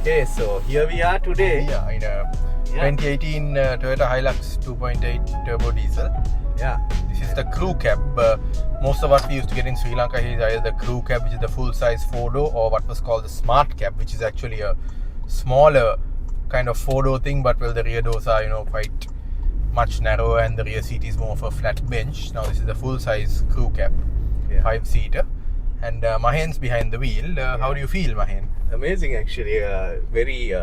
Okay, so here we are today. Yeah, in a 2018 Toyota HILUX 2.8 turbo diesel. Yeah. This is the crew cab. Most of what we used to get in Sri Lanka here is either the crew cab, which is the full-size four-door, or what was called the smart cab, which is actually a smaller kind of four-door thing, but well, the rear doors are, quite much narrower, and the rear seat is more of a flat bench. Now this is the full-size crew cab, 5-seater, and Mahen's behind the wheel. How do you feel, Mahen? Amazing, actually. Very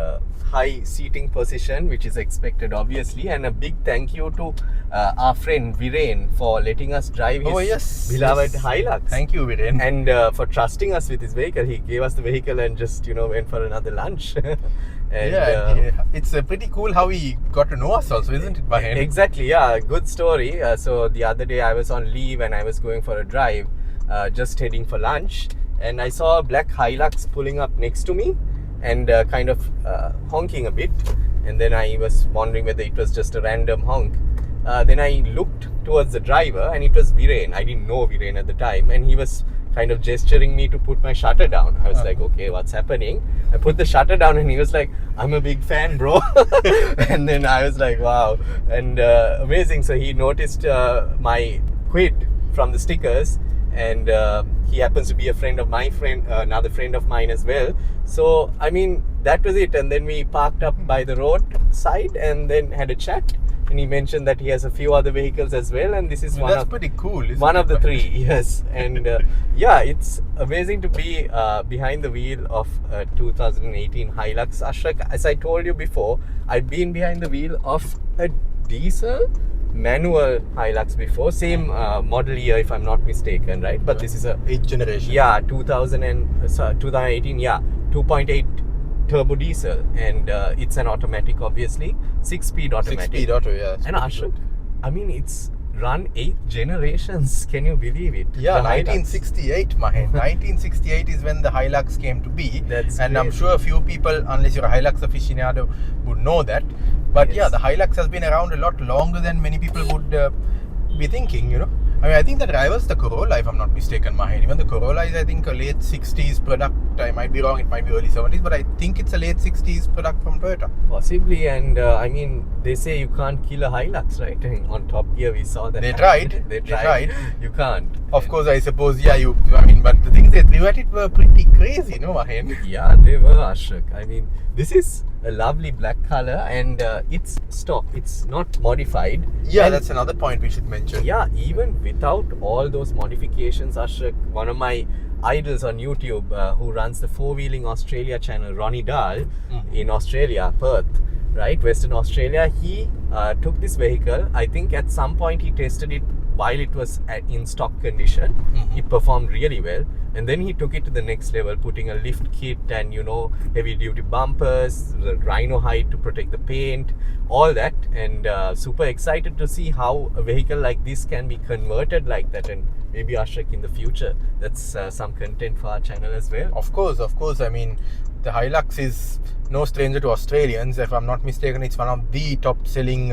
high seating position, which is expected, obviously. And a big thank you to our friend Viren for letting us drive his beloved HILUX. Thank you, Viren. And for trusting us with his vehicle. He gave us the vehicle and just, went for another lunch. And, it's pretty cool how he got to know us also, isn't it, Mahen? Exactly, yeah. Good story. So the other day I was on leave and I was going for a drive, just heading for lunch. And I saw a black HILUX pulling up next to me and kind of honking a bit. And then I was wondering whether it was just a random honk. Then I looked towards the driver and it was Viren. I didn't know Viren at the time. And he was kind of gesturing me to put my shutter down. I was like, okay, what's happening? I put the shutter down and he was like, I'm a big fan, bro. And then I was like, wow. And amazing. So he noticed my quid from the stickers. And he happens to be a friend of my friend, another friend of mine as well. So, I mean, that was it. And then we parked up by the road side and then had a chat. And he mentioned that he has a few other vehicles as well. And this is that's pretty cool, isn't one it? of the three, yes. And yeah, it's amazing to be behind the wheel of a 2018 HILUX. Ashrak, as I told you before, I've been behind the wheel of a diesel manual HILUX before, same model year if I'm not mistaken, right? But this is a 8th generation. Yeah, 2018, yeah, 2.8 turbo diesel, and it's an automatic, obviously, 6-speed automatic. 6-speed auto, yeah. And Ashok, I mean, it's run 8 generations. Can you believe it? Yeah, 1968, Mahen. 1968 is when the HILUX came to be. That's and crazy. I'm sure a few people, unless you're a HILUX aficionado, would know that. But yeah, the HILUX has been around a lot longer than many people would be thinking, I mean, I think that rivals the Corolla, if I'm not mistaken, Mahen. Even the Corolla is, I think, a late 60s product. I might be wrong, it might be early 70s, but I think it's a late 60s product from Toyota. Possibly, and I mean, they say you can't kill a HILUX, right? And on Top Gear, we saw that. They tried. They tried. You can't. Of course, I suppose, yeah, but the things they threw at it were pretty crazy, no, Mahen? Yeah, they were, Ashok. I mean, this is a lovely black color and it's stock, it's not modified. Yeah, and that's another point we should mention. Yeah, even without all those modifications, Ashok, one of my idols on YouTube who runs the Four-Wheeling Australia channel, Ronnie Dahl, in Australia, Perth, right, Western Australia, he took this vehicle. I think at some point he tested it while it was in stock condition. It performed really well, and then he took it to the next level, putting a lift kit and heavy duty bumpers, the rhino hide to protect the paint, all that, and super excited to see how a vehicle like this can be converted like that. And maybe, Ashrak, in the future, that's some content for our channel as well. Of course. I mean, the HILUX is no stranger to Australians. If I'm not mistaken, it's one of the top selling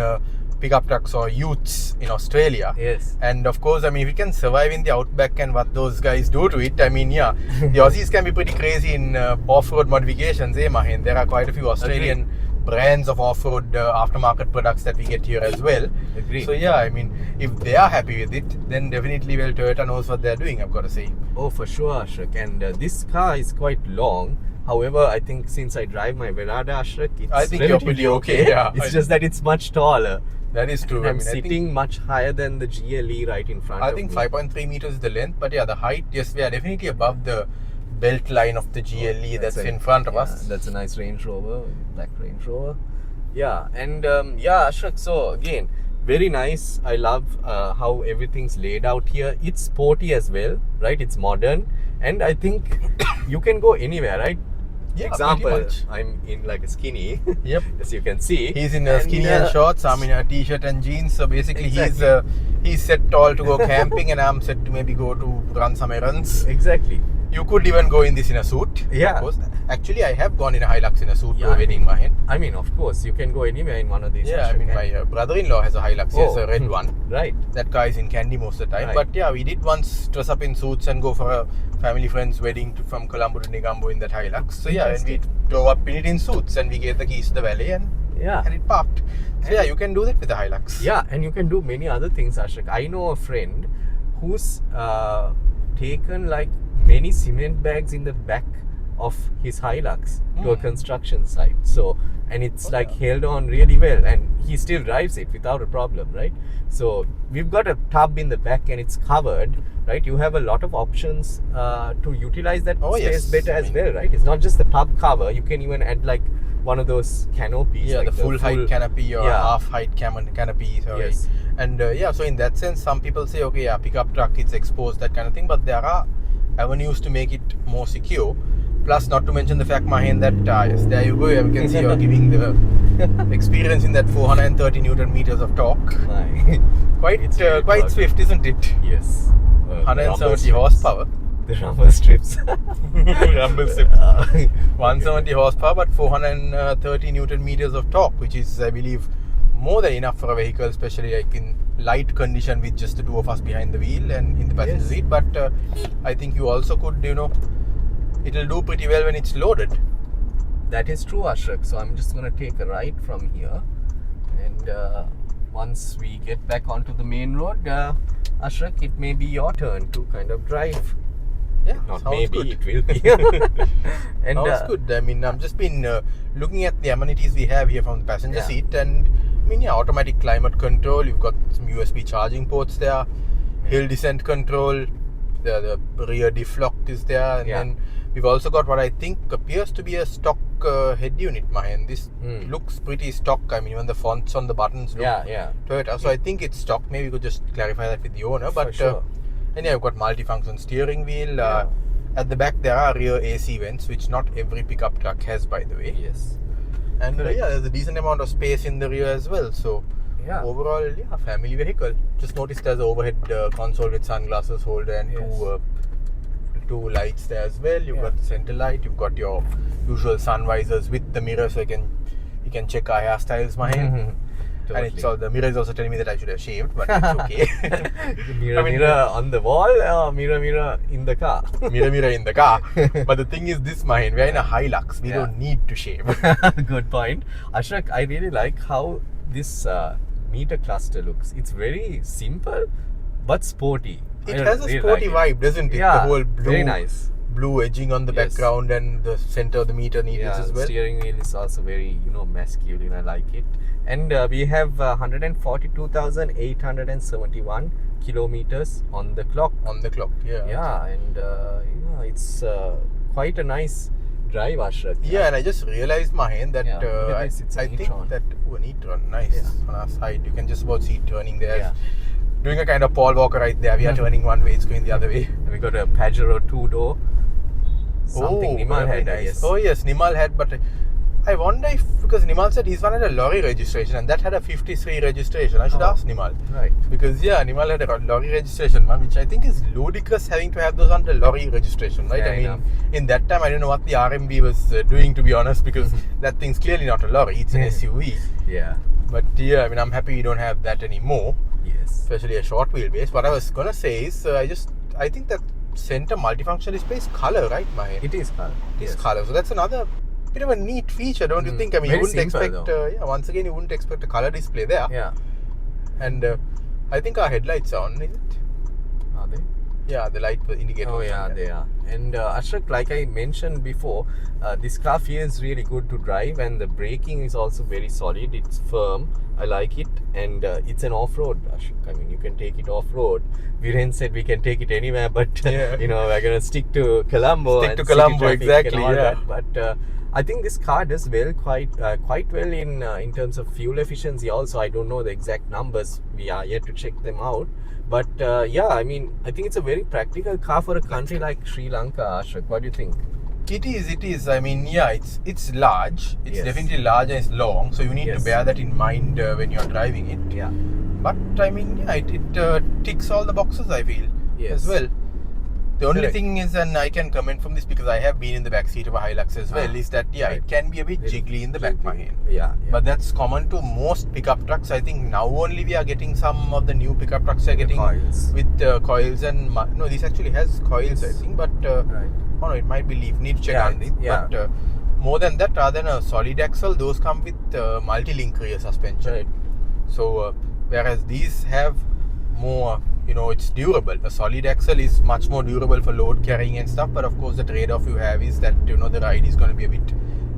pickup trucks or utes in Australia. Yes. And of course, I mean, if it can survive in the outback and what those guys do to it, I mean, yeah, the Aussies can be pretty crazy in off-road modifications, Mahen? There are quite a few Australian brands of off-road aftermarket products that we get here as well. Agreed. So yeah, I mean, if they are happy with it, then definitely, well, Toyota knows what they're doing, I've got to say. Oh, for sure, Ashrak. And this car is quite long. However, I think since I drive my Verada, Ashrak, it's I think you're pretty okay. Yeah, it's just that it's much taller. That is true. I'm sitting much higher than the GLE right in front of me. I think 5.3 meters is the length, but yeah, the height, yes, we are definitely above the belt line of the GLE that's in front of us. That's a nice Range Rover, black Range Rover. Yeah, and yeah, Ashrak, so again, very nice. I love how everything's laid out here. It's sporty as well, right? It's modern, and I think you can go anywhere, right? Yeah, example, I'm in like a skinny. Yep. As you can see. He's in a skinny and shorts. I'm in a t-shirt and jeans. So basically, he's set tall to go camping, and I'm set to maybe go to run some errands. Exactly. You could even go in this in a suit. Yeah. Of course. Actually, I have gone in a Hilux in a suit to a I wedding, mean, Mahen. I mean, of course, you can go anywhere in one of these. Yeah, I mean, my brother-in-law has a Hilux. He has a red one. Right. That car is in Kandy most of the time. Right. But yeah, we did once dress up in suits and go for a family friend's wedding from Colombo to Negombo in that Hilux. So yeah, and we drove up in it in suits and we gave the keys to the valet and had it parked. So yeah, you can do that with the Hilux. Yeah, and you can do many other things, Ashok. I know a friend who's taken like many cement bags in the back of his Hilux to a construction site. So, and it's held on really well, and he still drives it without a problem, right? So we've got a tub in the back and it's covered, right? You have a lot of options to utilize that space better as well, right? It's not just the tub cover. You can even add like one of those canopies. Yeah, like the full height canopy or half height canopy. Sorry. Yes. And so in that sense, some people say, okay, yeah, pickup truck, it's exposed, that kind of thing. But there are avenues to make it more secure. Plus, not to mention the fact, Mahen, that yes, there you go. You can see you're giving the experience in that 430 Newton meters of torque. Quite swift, isn't it? Yes. 170 horsepower. The rumble strips. Rumble strips. 170 horsepower, but 430 Newton meters of torque, which is, I believe, more than enough for a vehicle, especially like in light condition with just the two of us behind the wheel and in the passenger seat. But I think you also could, it'll do pretty well when it's loaded. That is true, Ashok. So I'm just going to take a right from here, and once we get back onto the main road, Ashok, it may be your turn to kind of drive. Yeah, not sounds maybe, good. it will be. And sounds good. I mean, I've just been looking at the amenities we have here from the passenger seat, and I mean, automatic climate control. You've got some USB charging ports there, hill descent control. The rear diff lock is there, and then we've also got what I think appears to be a stock head unit, Mahen. This looks pretty stock. I mean, even the fonts on the buttons look Toyota. So I think it's stock. Maybe we could just clarify that with the owner. But sure. And you've got multi-function steering wheel. At the back there are rear AC vents, which not every pickup truck has, by the way. Yes. And there's a decent amount of space in the rear as well. So overall, family vehicle. Just noticed there's an overhead console with sunglasses holder and two lights there as well. You've got the center light. You've got your usual sun visors with the mirror, so you can check our hairstyles, Mahen. Totally. And the mirror is also telling me that I should have shaved, but it's okay. Mirror on the wall or mirror in the car? Mirror in the car. But the thing is this, Mahen, we're in a Hilux. We don't need to shave. Good point. Ashok, I really like how this meter cluster looks. It's very simple but sporty. It has a sporty vibe, doesn't it? The whole very nice. Blue edging on the background and the center of the meter needles as well. The steering wheel is also very, masculine. I like it. And we have 142,871 kilometers on the clock. On the clock, Yeah, and it's quite a nice drive, Ashok. Yeah, and I just realized, Mahen, that I think that an e-tron, nice on our side. You can just about see it turning there. Doing a kind of Paul Walker right there. We are turning one way, it's going the other way. And we got a Pajero 2-door. Something Nimal had, I guess. Oh yes, Nimal had, but I wonder if, because Nimal said he's wanted a lorry registration and that had a 53 registration. I should ask Nimal. Right. Because Nimal had a lorry registration one, which I think is ludicrous having to have those on the lorry registration, right? Fair enough. In that time, I don't know what the RMB was doing, to be honest, because that thing's clearly not a lorry, it's an SUV. Yeah. But I'm happy we don't have that anymore. Yes. Especially a short wheelbase. What I was gonna say is, I think that center multifunction display is color, right, Mahen? It is color. It is color. So that's another bit of a neat feature, don't you think? I mean, you wouldn't expect. Once again, you wouldn't expect a color display there. Yeah. And I think our headlights are on, is it? Are they? Yeah, the light indicator. Oh yeah, they are. And Ashok, like I mentioned before, this car feels really good to drive, and the braking is also very solid. It's firm. I like it, and it's an off-road, Ashok. I mean, you can take it off-road. Viren said we can take it anywhere, but we're gonna stick to Colombo. Exactly. But I think this car does well, quite well in terms of fuel efficiency. Also, I don't know the exact numbers. We are yet to check them out. But I mean, I think it's a very practical car for a country like Sri Lanka, Ashok. What do you think? It is. I mean, it's large. It's definitely large and it's long. So you need to bear that in mind when you're driving it. Yeah. But I mean, it ticks all the boxes, I feel, as well. The only Correct. thing is, and I can comment from this because I have been in the back seat of a Hilux as well, is that right. it can be a bit jiggly in the back, Mahin. Yeah. But that's common to most pickup trucks. I think now only we are getting some of the new pickup trucks are getting coils. with coils and no, this actually has coils, I think, but Right. oh no, it might be leaf. Need to check Yeah, on it. yeah. But more than that, rather than a solid axle, those come with multi-link rear suspension. Right. So whereas these have more, it's durable. A solid axle is much more durable for load carrying and stuff, but of course the trade-off you have is that the ride is going to be a bit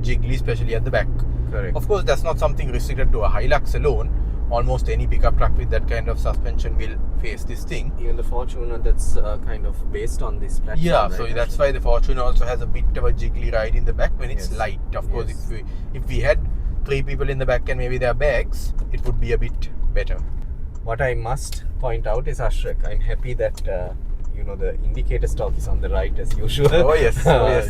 jiggly, especially at the back. Correct. Of course, that's not something restricted to a Hilux alone. Almost any pickup truck with that kind of suspension will face this thing. Even the Fortuner, that's kind of based on this platform. Yeah, right? so that's why the Fortuner also has a bit of a jiggly ride in the back when it's Yes. light. Of course, Yes. if we had 3 people in the back and maybe their bags, it would be a bit better. What I must point out is, Ashrak, I'm happy that the indicator stalk is on the right as usual. Oh yes,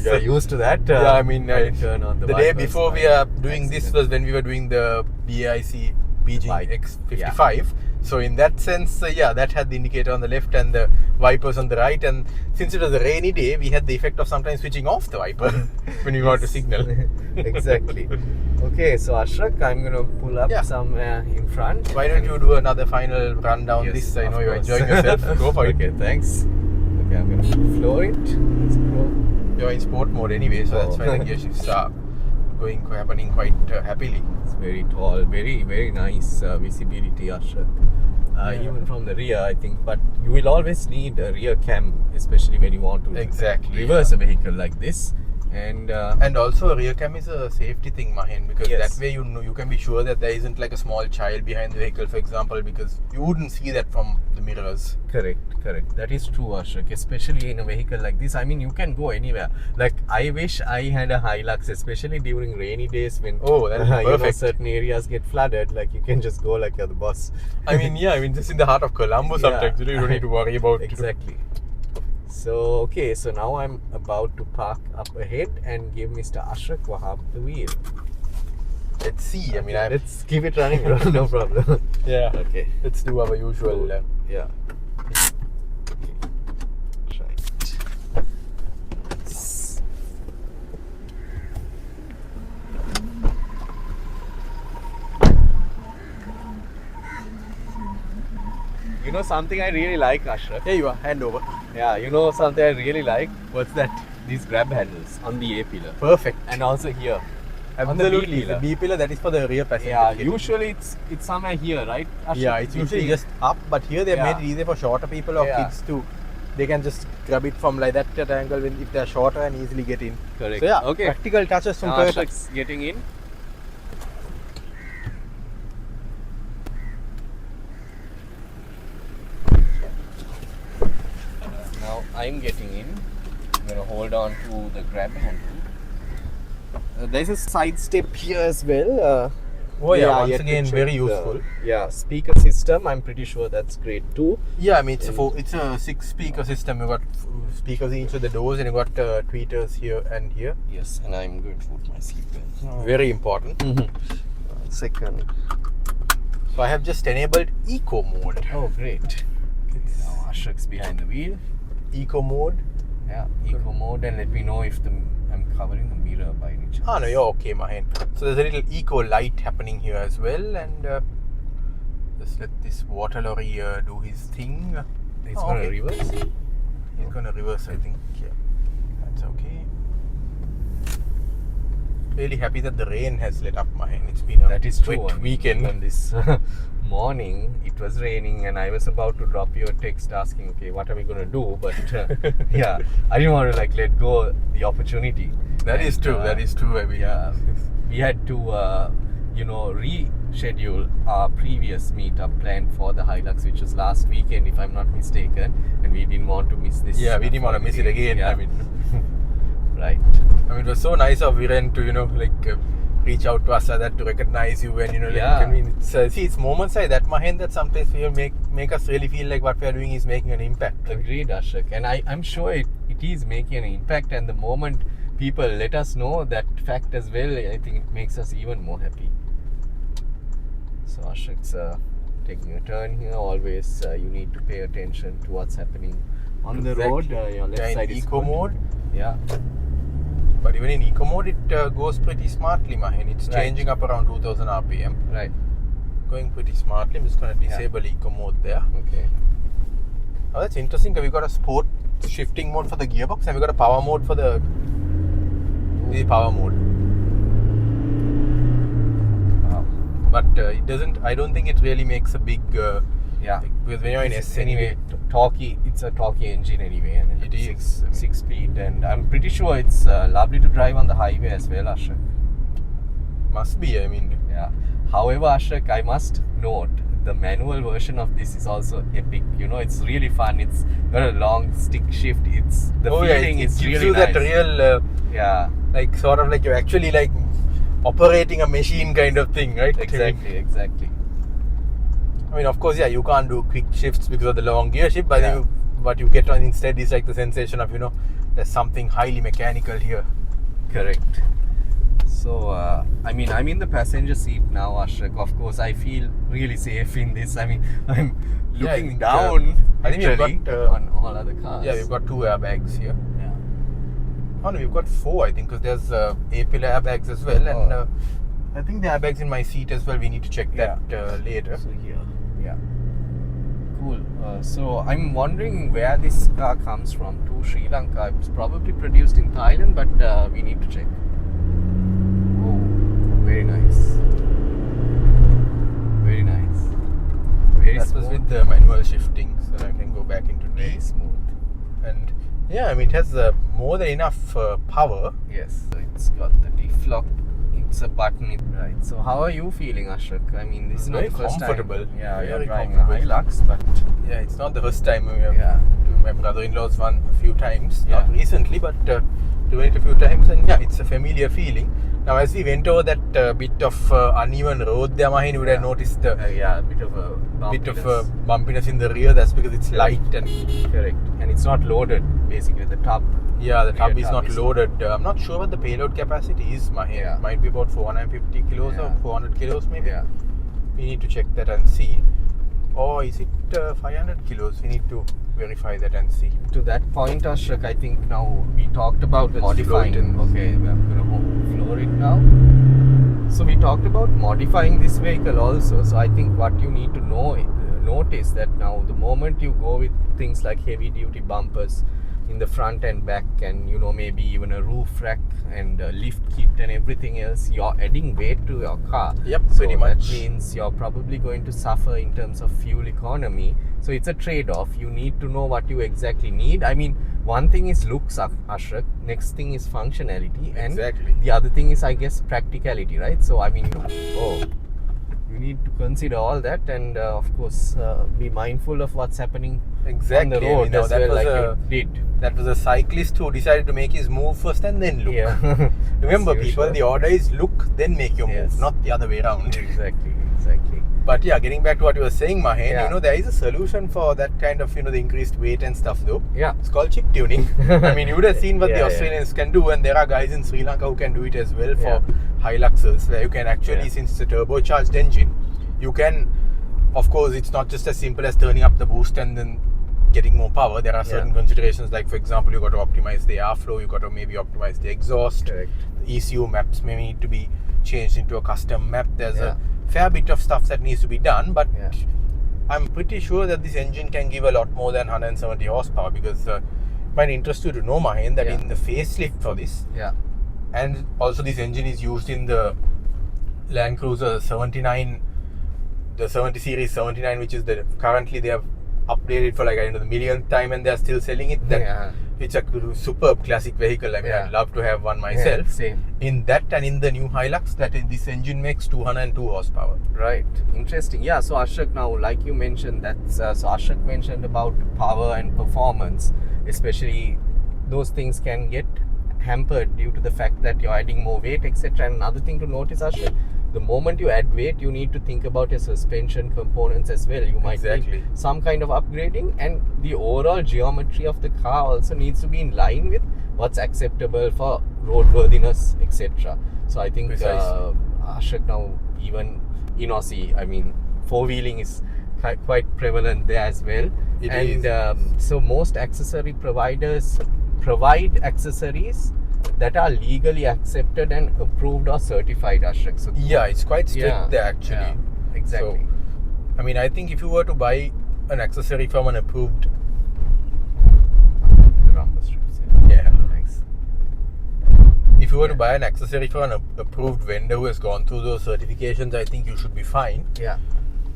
You're used to that. Yeah, I mean, turn on the day before we are doing this was when we were doing the BIC BG Bike. X55. So in that sense, that had the indicator on the left and the wipers on the right. And since it was a rainy day, we had the effect of sometimes switching off the wiper when we want to signal. Exactly. Okay, so Ashrak, I'm going to pull up some in front. Why don't you do another final run down this? I know you're enjoying yourself. Go for it. Okay, thanks. Okay, I'm going to floor it. Let's go. You're in sport mode anyway, so that's why the gear shifts are happening quite happily. It's very tall, very, very nice visibility, Ashrak. Even from the rear, I think. But you will always need a rear cam, especially when you want to reverse a vehicle like this. And also a rear cam is a safety thing, Mahin, because that way you can be sure that there isn't like a small child behind the vehicle, for example, because you wouldn't see that from the mirrors. Correct. That is true, Ashrak. Especially in a vehicle like this, I mean, you can go anywhere. Like, I wish I had a Hilux, especially during rainy days when that is perfect. Certain areas get flooded. Like, you can just go like you're the boss. I mean, just in the heart of Colombo sometimes, you don't need to worry about exactly. So, okay, so now I'm about to park up ahead and give Mr. Ashrak Wahab the wheel. Let's see. I mean, let's keep it running, bro. No problem. Yeah. Okay. Let's do our usual. Yeah. Okay. Right. You know something I really like, Ashrak? Here you are, hand over. Yeah, you know something I really like? What's that? These grab handles on the A pillar. Perfect. And also here. Absolutely. The B pillar, that is for the rear passenger. Yeah, usually it's somewhere here, right, Ashrak? Yeah, it's usually just up, but here they made it easier for shorter people or kids to. They can just grab it from like that angle if they're shorter and easily get in. Correct. So yeah, okay. Practical touches from Toyota. Ashrak's getting in. Now I'm getting in. I'm going to hold on to the grab handle. There's a side step here as well. Once again, very useful. Speaker system, I'm pretty sure that's great too. Yeah, I mean, it's a 6-speaker system. You got speakers in each of the doors and you got tweeters here and here. Yes, and I'm going to put my seatbelt. Very important. 1 second. So I have just enabled Eco mode. Oh, great. Now Ashrak's behind the wheel. Eco mode. Yeah, Eco mode, and let me know if I'm covering the mirror by any chance. No, you're okay, Mahin. So there's a little eco light happening here as well, and just let this water lorry do his thing. He's going to reverse? He's going to reverse, I think. Yeah, that's okay. Really happy that the rain has let up, Mahin. It's been a wet weekend. On this morning, it was raining, and I was about to drop you a text asking, okay, what are we going to do? But yeah, I didn't want to let go the opportunity. That is true. I mean, we had to reschedule our previous meetup plan for the Hilux, which was last weekend, if I'm not mistaken, and we didn't want to miss this. Yeah, we didn't want to miss it again. Yeah. I mean, right. I mean, it was so nice of Viren to reach out to us like that, to recognize you, and I mean, it's moments like that, Mahin, that sometimes will make us really feel like what we are doing is making an impact. Right? Agreed, Ashrak, and I'm sure it is making an impact, and the moment people let us know that fact as well, I think it makes us even more happy. So Ashrak's taking a turn here. Always you need to pay attention to what's happening On the road, your left side is eco good. mode. Yeah. But even in eco mode, it goes pretty smartly, Mahin. It's Right. changing up around 2000 RPM. Right. Going pretty smartly. I'm just going to disable eco mode there. Okay. Oh, that's interesting. We've got a sport shifting mode for the gearbox, and we've got a power mode for the power mode. Wow. But it doesn't. I don't think it really makes a big. Yeah. Because when you're in S Anyway, torquey. It's a torquey engine anyway, and It is. six speed, and I'm pretty sure it's lovely to drive on the highway as well, Ashok. Must be. I mean, Yeah. However, Ashok, I must note the manual version of this is also epic. You know, it's really fun. It's got a long stick shift. It's the feeling it is gives really you nice. that real, Yeah. like sort of like you're actually like operating a machine kind of thing, right? Exactly. I mean, of course, yeah, you can't do quick shifts because of the long gear shift, but Yeah. what you get on instead is like the sensation of, there's something highly mechanical here. Correct. So, I mean, I'm in the passenger seat now, Ashok. Of course, I feel really safe in this. I mean, I'm Yeah, looking down. I think we've literally, got, on all other cars. Yeah, we've got 2 airbags here. Yeah. Oh no, we've got 4, I think, because there's A-pillar airbags as well, and I think the airbags in my seat as well. We need to check that later. So here, yeah. Cool. So I'm wondering where this car comes from. To Sri Lanka. It's probably produced in Thailand, but we need to check. Oh, very nice. Very nice. Very That was smooth. with the manual shifting, so I can go back into D. Very smooth. And yeah, I mean, it has more than enough power. Yes, so it's got the deflock. It's a button, right? So how are you feeling, Ashok? I mean, this is not Very the first comfortable. time. Yeah, Very you're driving a comfortable. Hilux, but Yeah, it's not the first time we have. Yeah. My brother-in-law's one a few times, Yeah. not recently, but doing it a few times, and yeah, it's a familiar feeling. Now, as we went over that bit of uneven road there, Mahin, you would have noticed the yeah, a bit of a bumpiness in the rear. That's because it's light and correct, and it's not loaded. Basically, the tub. yeah, the tub Rear is tub not is loaded. I'm not sure what the payload capacity is, Mahin. Yeah. It might be about 450 kilos Yeah. or 400 kilos maybe. Yeah. We need to check that and see. Or is it 500 kilos? We need to verify that and see. To that point, Ashok, I think now we talked about Let's modifying. float it. Okay, I'm gonna floor it now. So we talked about modifying this vehicle also. So I think what you need to notice that now the moment you go with things like heavy duty bumpers in the front and back, and maybe even a roof rack and a lift kit and everything else, you're adding weight to your car. Yep, So pretty much. that means you're probably going to suffer in terms of fuel economy. So it's a trade-off. You need to know what you exactly need. I mean, one thing is looks, Ashok. Next thing is functionality, and Exactly. the other thing is, I guess, practicality, right? So I mean, you need to consider all that, and of course, be mindful of what's happening Exactly. on the road now as that well, was like you did. That was a cyclist who decided to make his move first and then look. Yeah. Remember, As people, usual. the order is look, then make your Yes. move, not the other way around. Exactly. But yeah, getting back to what you were saying, Mahen, Yeah. there is a solution for that kind of, the increased weight and stuff though. Yeah. It's called chip tuning. I mean, you would have seen what Yeah, the yeah. Australians can do, and there are guys in Sri Lanka who can do it as well for Yeah. Hiluxes, where you can actually, Yeah. since it's a turbocharged engine, you can, of course, it's not just as simple as turning up the boost and then getting more power. There are certain considerations, like for example, you got to optimize the airflow, you got to maybe optimize the exhaust. Correct. The ECU maps may need to be changed into a custom map. There's Yeah. a fair bit of stuff that needs to be done, but Yeah. I'm pretty sure that this engine can give a lot more than 170 horsepower, because it might interest you to know, Mahen, that Yeah. in the facelift for this, Yeah. and also this engine is used in the Land Cruiser 79, the 70 series 79, which is currently they have updated for like the millionth time, and they're still selling it. Yeah. It's a superb classic vehicle. I mean, Yeah. I'd love to have one myself. Yeah, same. In that and in the new Hilux, this engine makes 202 horsepower. Right. Interesting. Yeah. So Ashok, now, like you mentioned, so Ashok mentioned about power and performance, especially those things can get hampered due to the fact that you're adding more weight, etc. And another thing to notice, Ashok, the moment you add weight, you need to think about your suspension components as well. You might Exactly. need some kind of upgrading, and the overall geometry of the car also needs to be in line with what's acceptable for roadworthiness, etc. So I think Precisely. Ashok, now even in Aussie, I mean, four-wheeling is quite prevalent there as well. It and is. So most accessory providers provide accessories that are legally accepted and approved or certified, Ashrak. So Yeah, it's quite strict there actually. Yeah, exactly. So, I mean, I think if you were to buy an accessory from an approved, Rumble strips. yeah, Thanks. if you were to buy an accessory from an approved vendor who has gone through those certifications, I think you should be fine. Yeah.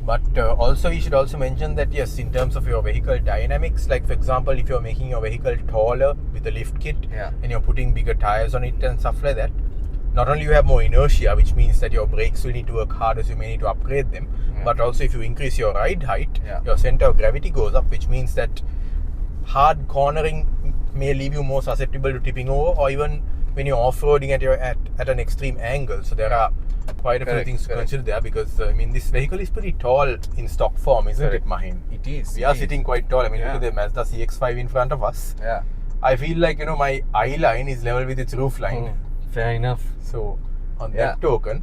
But also, you should also mention that yes, in terms of your vehicle dynamics, like for example, if you're making your vehicle taller with a lift kit, and you're putting bigger tires on it and stuff like that, not only you have more inertia, which means that your brakes will need to work harder, so you may need to upgrade them, but also if you increase your ride height, your center of gravity goes up, which means that hard cornering may leave you more susceptible to tipping over, or even when you're off-roading at an extreme angle. So there are quite a few things to consider there, because I mean, this vehicle is pretty tall in stock form, isn't it, Mahin? It is. We are sitting quite tall. I mean, look at the Mazda CX-5 in front of us. Yeah. I feel like, you know, my eye line is level with its roof line. Fair enough. So on that token,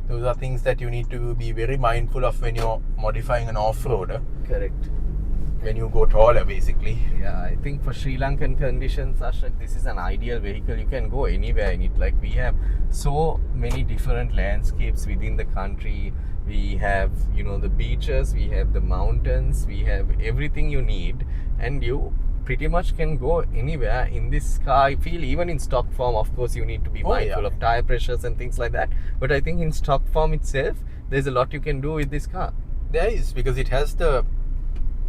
those are things that you need to be very mindful of when you're modifying an off-roader. Correct. When you go taller, basically. Yeah, I think for Sri Lankan conditions, Ashrak, this is an ideal vehicle. You can go anywhere in it. Like, we have so many different landscapes within the country. We have, you know, the beaches, we have the mountains, we have everything you need, and you pretty much can go anywhere in this car. I feel even in stock form, of course, you need to be mindful of tire pressures and things like that. But I think in stock form itself, there's a lot you can do with this car. There is, because it has the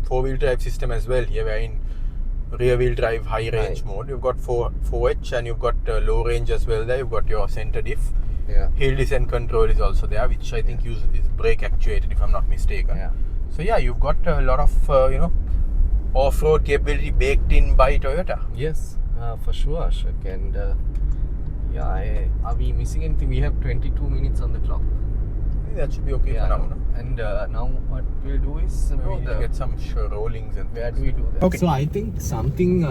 four-wheel drive system as well here. We're in rear-wheel drive high range mode. You've got 4H and you've got low range as well there. You've got your center diff. Hill descent control is also there, which I think is brake actuated, if I'm not mistaken. So yeah, you've got a lot of you know, off-road capability baked in by Toyota. Yes, for sure, Ashok. And are we missing anything? We have 22 minutes on the clock. That should be okay for now. No? And now what we'll do is get some rollings and where do we do that? Okay. So I think something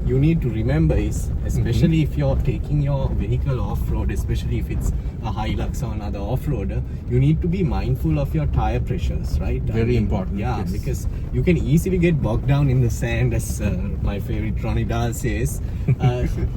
you need to remember is, especially if you're taking your vehicle off-road, especially if it's a Hilux or another off-roader, you need to be mindful of your tire pressures, right? Very important. Yeah, because you can easily get bogged down in the sand, as my favorite Ronnie Dahl says,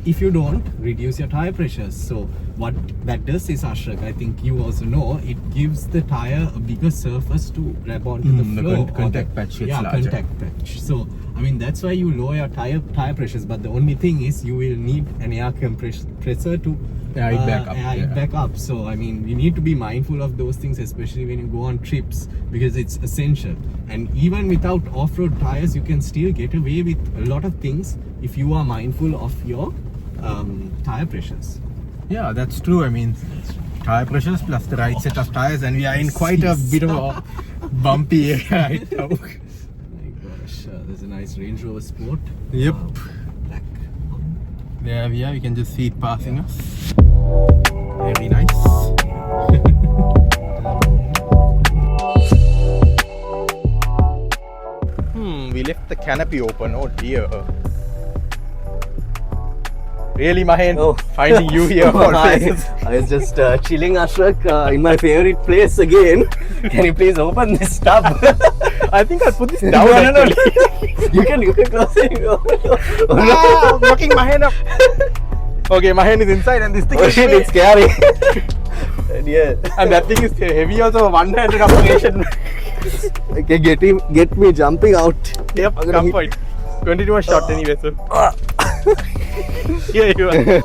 if you don't reduce your tire pressures. So what that does is, Ashrak, I think you also know, it gives the tire a bigger surface to grab onto the floor. The contact patch gets larger. Contact patch. So I mean, that's why you lower your tire pressures, but the only thing is you will need an air compressor to air it back up. So I mean, you need to be mindful of those things, especially when you go on trips, because it's essential. And even without off-road tires, you can still get away with a lot of things if you are mindful of your tire pressures. Yeah, that's true. I mean, tire pressures plus the right set of tires, and we are in quite a bit of a bumpy area right now. There's a nice Range Rover Sport. Yep. Black. There we are. We can just see it passing us. Very nice. We left the canopy open. Oh dear. Really, Mahen? Oh. Finding you here for places. I was just chilling, Ashrak, in my favorite place again. Can you please open this tub? I think I'll put this down. No. You can close it. I'm locking Mahen up. Okay, Mahen is inside and this thing is it's scary. And that thing is heavy also, one-handed operation. Okay, get me jumping out. Yep, come for it. 22 was shot anyway, so. Here you are.